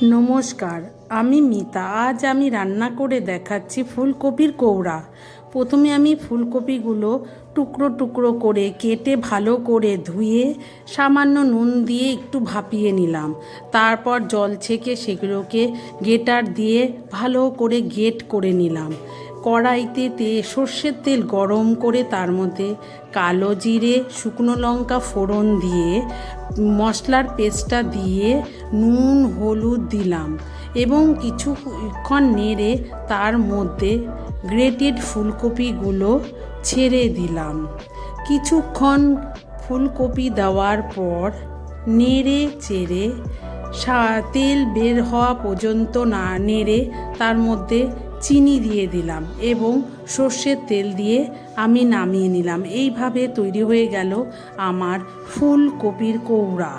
নমস্কার, আমি মিতা। আজ আমি রান্না করে দেখাচ্ছি ফুলকপির কৌড়া। প্রথমে আমি ফুলকপিগুলো টুকরো টুকরো করে কেটে ভালো করে ধুয়ে সামান্য নুন দিয়ে একটু ভাপিয়ে নিলাম। তারপর জল ছেঁকে সেগুলোকে গ্রেটার দিয়ে ভালো করে গ্রেট করে নিলাম। কড়াইতে সর্ষের তেল গরম করে তার মধ্যে কালো জিরে, শুকনো লঙ্কা ফোড়ন দিয়ে মশলার পেস্টটা দিয়ে নুন হলুদ দিলাম এবং কিছুক্ষণ নেড়ে তার মধ্যে গ্রেটেড ফুলকপিগুলো ছেড়ে দিলাম। কিছুক্ষণ ফুলকপি দেওয়ার পর নেড়ে চেড়ে তেল বের হওয়া পর্যন্ত না নেড়ে তার মধ্যে চিনি দিয়ে দিলাম এবং সর্ষের তেল দিয়ে আমি নামিয়ে নিলাম। এইভাবে তৈরি হয়ে গেল আমার ফুলকপির কৌড়া।